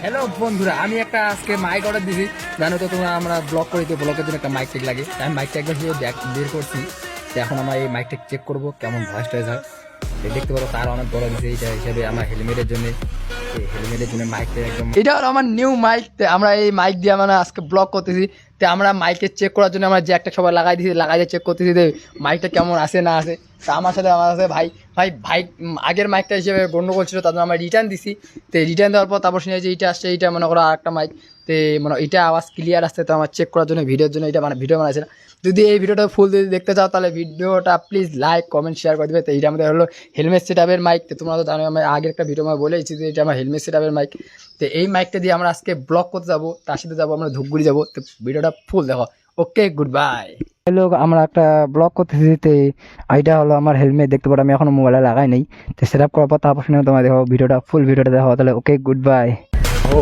Hello বন্ধুরা, আমি একটা আজকে মাইক অর্ডার দিয়েছি। জানো তো তোমরা, আমরা ব্লগ করি, তো ব্লগের জন্য একটা মাইক টেক লাগে। আমি মাইকটা একবার বের করছি। তো এখন আমরা এই মাইকটা চেক করবো কেমন ভয়েস টয়েস হয়। দেখতে পারো তার অনেক বড় দিয়েছে, এইটা হিসাবে আমার হেলমেটের জন্য মাইকটা একদম, এটা হলো আমার নিউ মাইক। আমরা এই মাইক দিয়ে আমরা আজকে ব্লগ করতেছি। তো আমরা মাইকে চেক করার জন্য আমরা যে একটা সবাই লাগাই দিয়ে চেক করতেছি যে মাইকটা কেমন আসে না আসে। তা আমার সাথে ভাই ভাই ভাই আগের মাইকটা হিসেবে গন্ডগোল ছিল, তার জন্য আমরা রিটার্ন দিছি। তো রিটার্ন দেওয়ার পর তারপর শুনে যে এইটা আসছে, এইটা মনে করো আরেকটা মাইক। তো মানে এটা আওয়াজ ক্লিয়ার আসছে, তো আমার চেক করার জন্য ভিডিওর জন্য এটা ভিডিও বানাইছে না। যদি এই ভিডিওটা ফুল যদি দেখতে চাও তাহলে ভিডিওটা প্লিজ লাইক কমেন্ট শেয়ার করে দেবে। তো এইটা আমাদের হলো হেলমেট সেটআপের মাইক। তো তোমরা তো জানো, আমি আগের একটা ভিডিও আমি বলেছি যে এটা আমার হেলমেট সেটআপের মাইক। তো এই মাইকটা দিয়ে আমরা আজকে ব্লগ করতে যাবো, তার সাথে যাবো আমরা ধূপগুড়ি যাবো। তো ভিডিওটা ফুল দেখো। ওকে, গুড বাই। হ্যালো, আমরা একটা ব্লগ করতেছি। তো এইটা হলো আমার হেলমেট, দেখতে পারো আমি এখনো মোবাইলে লাগাই নাই। তো সেট আপ করার পর তারপর শুনে তোমার দেখো ভিডিওটা ফুল ভিডিওটা দেখো। তাহলে ওকে, গুড বাই। ও